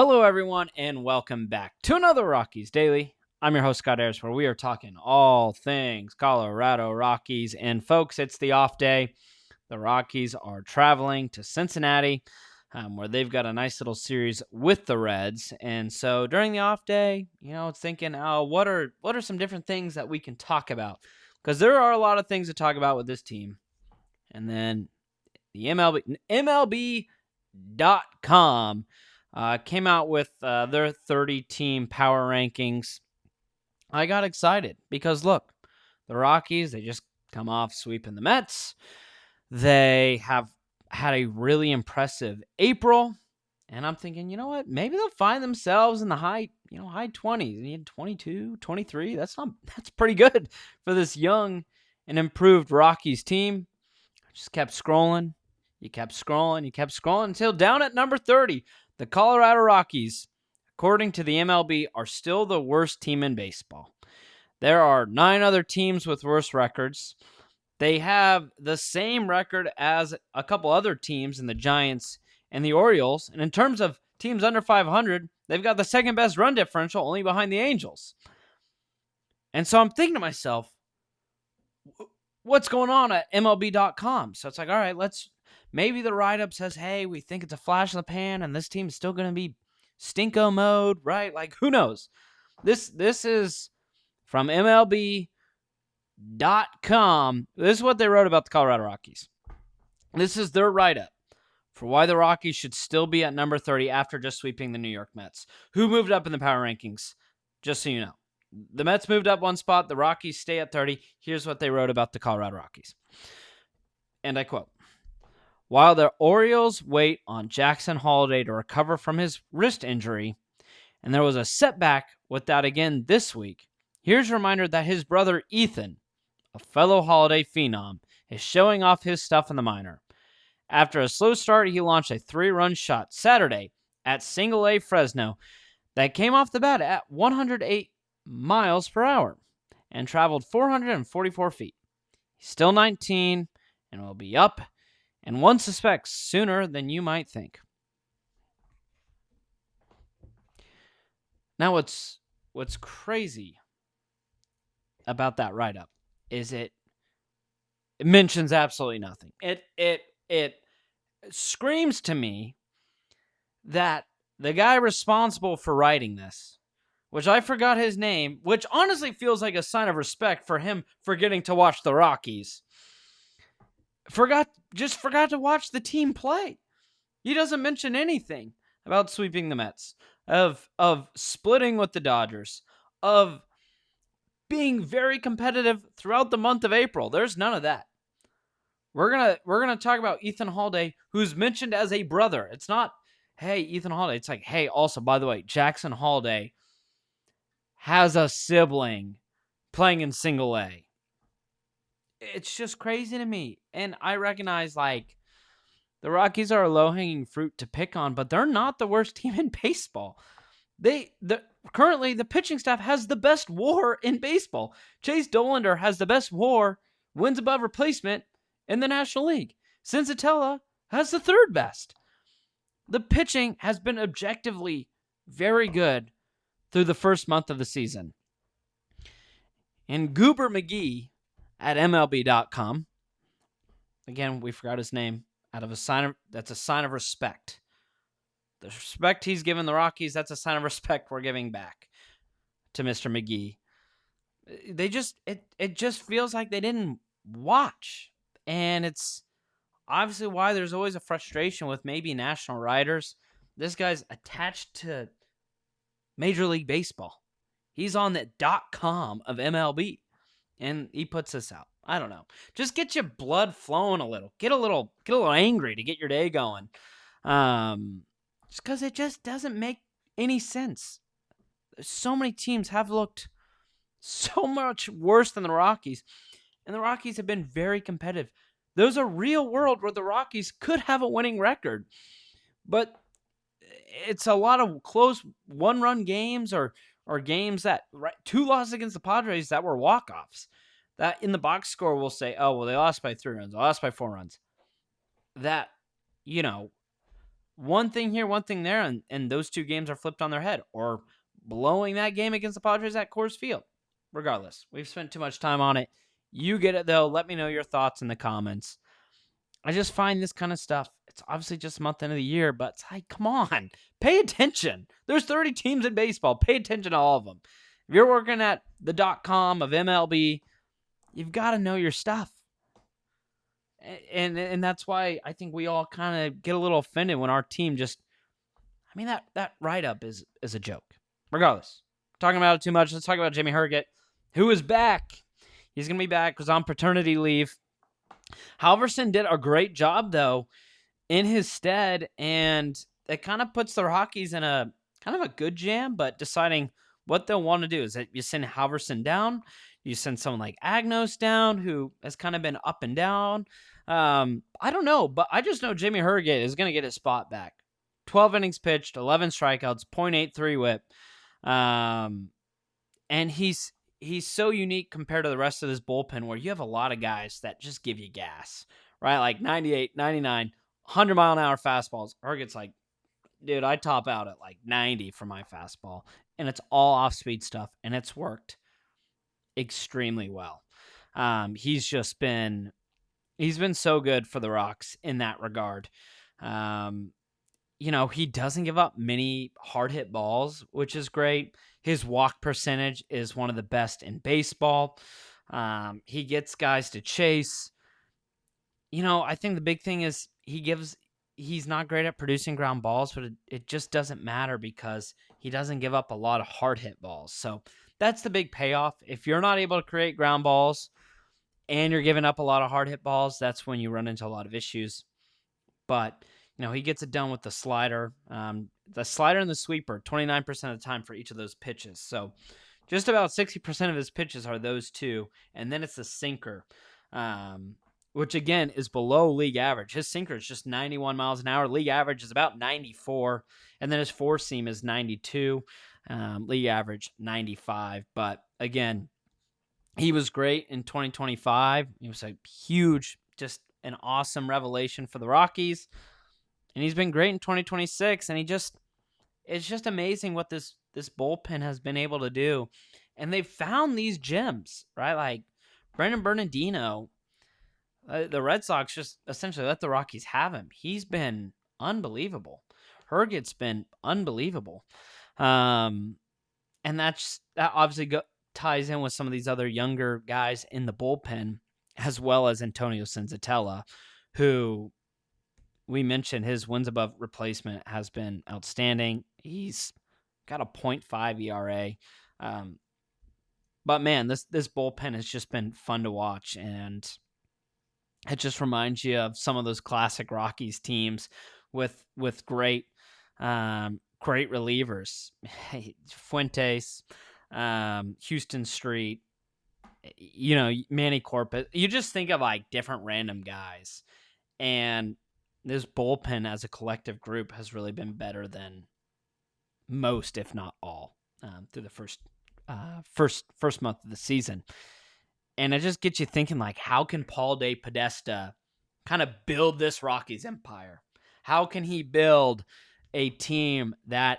Hello, everyone, and welcome back to another Rockies Daily. I'm your host, Scott Ayers, where we are talking all things Colorado Rockies. And, folks, it's the off day. The Rockies are traveling to Cincinnati, where they've got a nice little series with the Reds. And so during the off day, it's thinking, what are some different things that we can talk about? Because there are a lot of things to talk about with this team. And then the MLB.com came out with their 30-team power rankings. I got excited because, look, the Rockies, they just come off sweeping the Mets. They have had a really impressive April. And I'm thinking, you know what? Maybe they'll find themselves in the high 20s. 22, 23. That's pretty good for this young and improved Rockies team. I just kept scrolling. You kept scrolling until down at number 30. The Colorado Rockies, according to the MLB, are still the worst team in baseball. There are 9 other teams with worse records. They have the same record as a couple other teams in the Giants and the Orioles. And in terms of teams under 500, they've got the second best run differential, only behind the Angels. And so I'm thinking to myself, what's going on at MLB.com? So it's like, all right, maybe the write-up says, hey, we think it's a flash in the pan and this team is still going to be stinko mode, right? Like, who knows? This is from MLB.com. This is what they wrote about the Colorado Rockies. This is their write-up for why the Rockies should still be at number 30 after just sweeping the New York Mets, who moved up in the power rankings, just so you know. The Mets moved up one spot. The Rockies stay at 30. Here's what they wrote about the Colorado Rockies. And I quote, while the Orioles wait on Jackson Holliday to recover from his wrist injury, and there was a setback with that again this week, here's a reminder that his brother Ethan, a fellow Holliday phenom, is showing off his stuff in the minor. After a slow start, he launched a 3-run shot Saturday at Single-A Fresno that came off the bat at 108 miles per hour and traveled 444 feet. He's still 19 and will be up, and one suspects sooner than you might think. Now, what's crazy about that write-up is it mentions absolutely nothing. It screams to me that the guy responsible for writing this, which I forgot his name, which honestly feels like a sign of respect for him forgetting to watch the Rockies, forgot to watch the team play. He doesn't mention anything about sweeping the Mets, of splitting with the Dodgers, of being very competitive throughout the month of April. There's none of that. We're gonna talk about Ethan Holliday, who's mentioned as a brother. It's not, hey, Ethan Holliday. It's like, hey, also, by the way, Jackson Holliday has a sibling playing in Single-A. It's just crazy to me. And I recognize, like, the Rockies are a low-hanging fruit to pick on, but they're not the worst team in baseball. Currently, the pitching staff has the best WAR in baseball. Chase Dollander has the best WAR, wins above replacement, in the National League. Senzatella has the third best. The pitching has been objectively very good through the first month of the season. And Goober McGee at MLB.com, again, we forgot his name, that's a sign of respect. The respect he's given the Rockies, that's a sign of respect we're giving back to Mr. McGee. It just feels like they didn't watch. And it's obviously why there's always a frustration with maybe national writers. This guy's attached to Major League Baseball. He's on the .com of MLB, and he puts this out. I don't know. Just get your blood flowing a little. Get a little angry to get your day going. Just because it just doesn't make any sense. So many teams have looked so much worse than the Rockies, and the Rockies have been very competitive. There's a real world where the Rockies could have a winning record, but it's a lot of close one-run games or games that, 2 losses against the Padres that were walk-offs. That in the box score will say, oh, well, they lost by 3 runs. They lost by 4 runs. That, one thing here, one thing there, and those two games are flipped on their head, or blowing that game against the Padres at Coors Field. Regardless, we've spent too much time on it. You get it, though. Let me know your thoughts in the comments. I just find this kind of stuff, it's obviously just a month into the year, but it's like, come on, pay attention. There's 30 teams in baseball. Pay attention to all of them. If you're working at the .com of MLB, you've got to know your stuff. And that's why I think we all kind of get a little offended when our team just, I mean, that write-up is a joke. Regardless, talking about it too much, let's talk about Jimmy Herget, who is back. He's going to be back because on paternity leave. Halverson did a great job, though, in his stead, and it kind of puts the Rockies in a kind of a good jam, but deciding what they'll want to do. Is that you send Halverson down? You send someone like Agnos down, who has kind of been up and down. I don't know, but I just know Jimmy Herget is going to get his spot back. 12 innings pitched, 11 strikeouts, .83 whip. And he's so unique compared to the rest of this bullpen where you have a lot of guys that just give you gas, right? Like 98, 99, 100-mile-an-hour fastballs. Herget's like, dude, I top out at like 90 for my fastball. And it's all off-speed stuff, and it's worked extremely well. He's been so good for the Rocks in that regard. He doesn't give up many hard hit balls, which is great. His walk percentage is one of the best in baseball. He gets guys to chase. I think the big thing is he's not great at producing ground balls, but it just doesn't matter because he doesn't give up a lot of hard hit balls. So that's the big payoff. If you're not able to create ground balls and you're giving up a lot of hard hit balls, that's when you run into a lot of issues. But, he gets it done with the slider. The slider and the sweeper, 29% of the time for each of those pitches. So just about 60% of his pitches are those two. And then it's the sinker, which, again, is below league average. His sinker is just 91 miles an hour. League average is about 94. And then his four-seam is 92. League average, 95. But, again, he was great in 2025. He was a huge, just an awesome revelation for the Rockies. And he's been great in 2026. And it's just amazing what this bullpen has been able to do. And they've found these gems, right? Like Brendan Bernardino, the Red Sox just essentially let the Rockies have him. He's been unbelievable. Herget's been unbelievable. And that obviously ties in with some of these other younger guys in the bullpen, as well as Antonio Senzatella, who we mentioned his wins above replacement has been outstanding. He's got a .5 ERA. But man, this bullpen has just been fun to watch, and it just reminds you of some of those classic Rockies teams with great relievers. Fuentes, Houston Street, Manny Corpus. You just think of like different random guys, and this bullpen as a collective group has really been better than most, if not all, through the first month of the season. And it just gets you thinking, like, how can Paul De Podesta kind of build this Rockies empire? How can he build a team that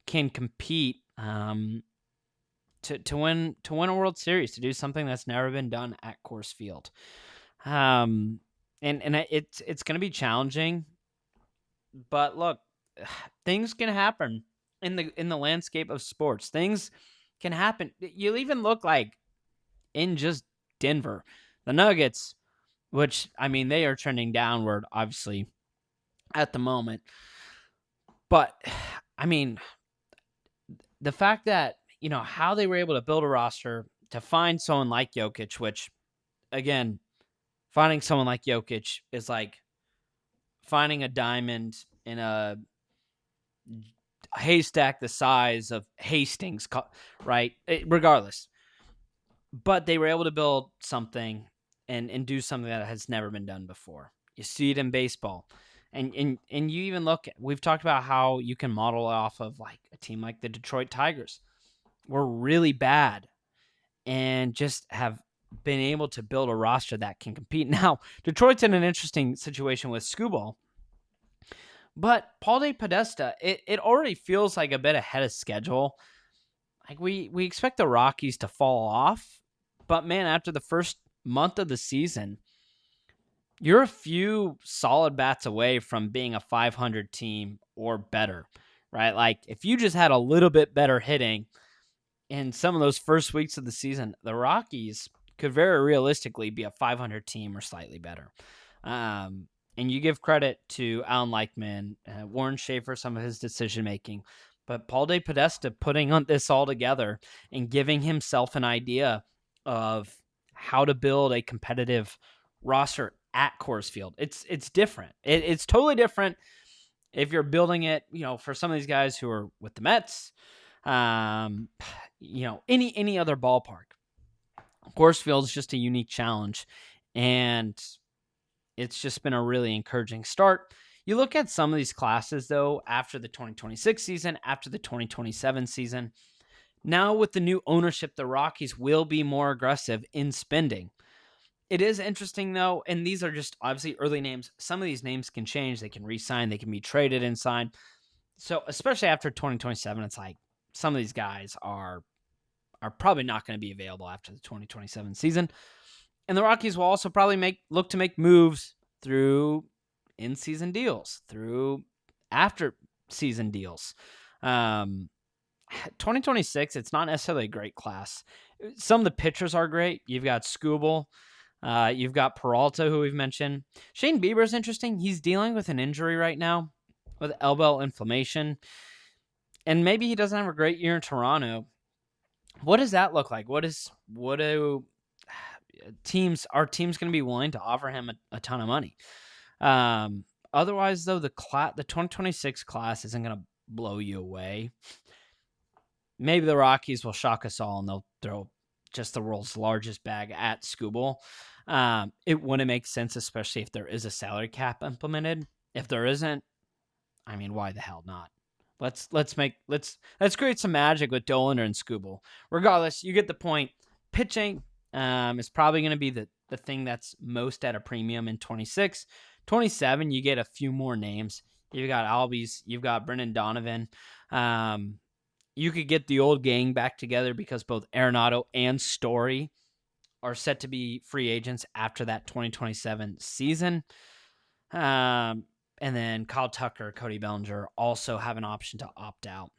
can compete to win a World Series, to do something that's never been done at Coors Field? And it's going to be challenging, but look, things can happen in the landscape of sports. Things can happen. You'll even look like in just Denver, the Nuggets, which, I mean, they are trending downward, obviously, at the moment. But, I mean, the fact that, how they were able to build a roster to find someone like Jokic, which, again, finding someone like Jokic is like finding a diamond in a haystack the size of Hastings, right? Regardless. But they were able to build something and do something that has never been done before. You see it in baseball. And you even look at, we've talked about how you can model off of like a team like the Detroit Tigers. We're really bad and just have been able to build a roster that can compete. Now, Detroit's in an interesting situation with Skubal, But Paul De Podesta, it already feels like a bit ahead of schedule. Like we expect the Rockies to fall off, but man, after the first month of the season, you're a few solid bats away from being a 500 team or better, right? Like if you just had a little bit better hitting in some of those first weeks of the season, the Rockies could very realistically be a 500 team or slightly better. Um, and you give credit to Alan Leichman, Warren Schaefer, some of his decision making, but Paul De Podesta putting on this all together and giving himself an idea of how to build a competitive roster at Coors Field. It's different. It's totally different if you're building it, for some of these guys who are with the Mets, any other ballpark. Coors Field is just a unique challenge, and it's just been a really encouraging start. You look at some of these classes, though, after the 2026 season, after the 2027 season. Now, with the new ownership, the Rockies will be more aggressive in spending. It is interesting, though, and these are just obviously early names. Some of these names can change. They can re-sign. They can be traded and signed. So, especially after 2027, it's like some of these guys are probably not going to be available after the 2027 season. And the Rockies will also probably look to make moves through in-season deals, through after-season deals. 2026, it's not necessarily a great class. Some of the pitchers are great. You've got Skubal. You've got Peralta, who we've mentioned. Shane Bieber is interesting. He's dealing with an injury right now with elbow inflammation. And maybe he doesn't have a great year in Toronto. What does that look like? What do are teams going to be willing to offer him a ton of money? Otherwise, though, the 2026 class isn't going to blow you away. Maybe the Rockies will shock us all and they'll throw just the world's largest bag at Skubal. It wouldn't make sense, especially if there is a salary cap implemented. If there isn't, I mean, why the hell not? Let's create some magic with Dollander and Skubal. Regardless, you get the point. Pitching is probably going to be the thing that's most at a premium in 26. 27, you get a few more names. You've got Albies. You've got Brendan Donovan. You could get the old gang back together because both Arenado and Story are set to be free agents after that 2027 season. And then Kyle Tucker, Cody Bellinger also have an option to opt out.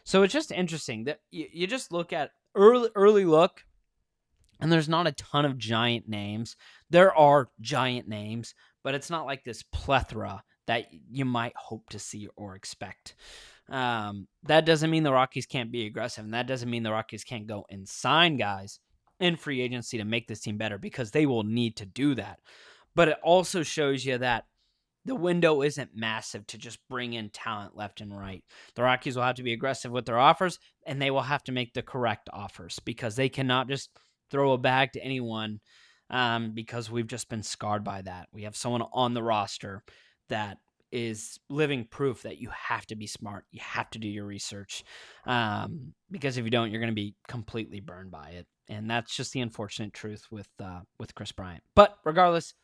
So it's just interesting that you just look at early look, and there's not a ton of giant names. There are giant names, but it's not like this plethora that you might hope to see or expect. That doesn't mean the Rockies can't be aggressive, and that doesn't mean the Rockies can't go and sign guys in free agency to make this team better, because they will need to do that. But it also shows you that the window isn't massive to just bring in talent left and right. The Rockies will have to be aggressive with their offers, and they will have to make the correct offers, because they cannot just throw a bag to anyone, because we've just been scarred by that. We have someone on the roster that is living proof that you have to be smart. You have to do your research, because if you don't, you're going to be completely burned by it. And that's just the unfortunate truth with Chris Bryant. But regardless,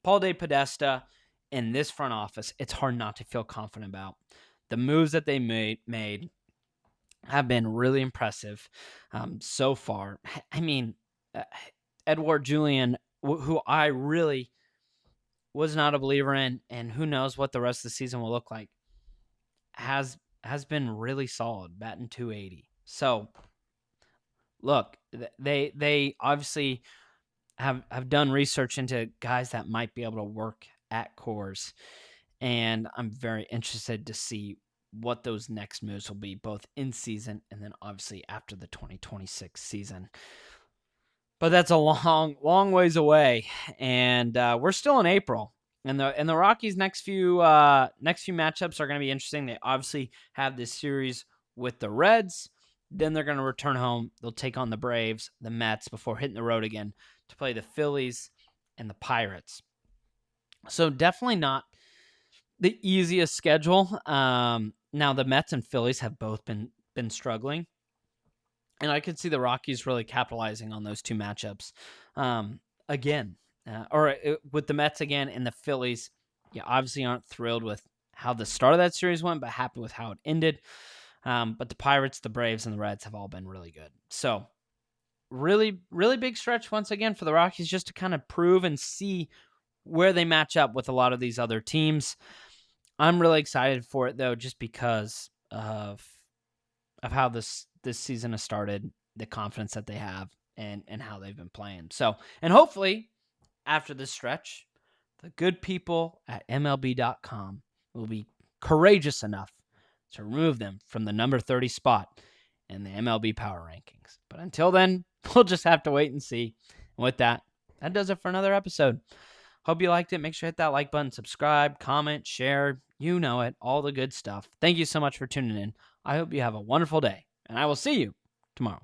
Paul De Podesta in this front office, it's hard not to feel confident about. The moves that they made have been really impressive so far. I mean, Edouard Julien, who I really was not a believer in, and who knows what the rest of the season will look like, has been really solid, batting .280. So, look, they obviously have done research into guys that might be able to work at Coors, and I'm very interested to see what those next moves will be, both in season and then obviously after the 2026 season. But that's a long ways away, and we're still in April. And the Rockies' next few matchups are going to be interesting. They obviously have this series with the Reds. Then they're going to return home. They'll take on the Braves, the Mets, before hitting the road again to play the Phillies and the Pirates. So definitely not the easiest schedule. Now the Mets and Phillies have both been struggling, and I could see the Rockies really capitalizing on those two matchups again, or with the Mets again and the Phillies. You obviously aren't thrilled with how the start of that series went, but happy with how it ended. But the Pirates, the Braves, and the Reds have all been really good. So really, really big stretch once again for the Rockies, just to kind of prove and see where they match up with a lot of these other teams. I'm really excited for it, though, just because of how this season has started, the confidence that they have, and how they've been playing. So, and hopefully after this stretch, the good people at MLB.com will be courageous enough to remove them from the number 30 spot in the MLB power rankings. But until then, we'll just have to wait and see. And with that, that does it for another episode. Hope you liked it. Make sure to hit that like button, subscribe, comment, share. You know it, all the good stuff. Thank you so much for tuning in. I hope you have a wonderful day, and I will see you tomorrow.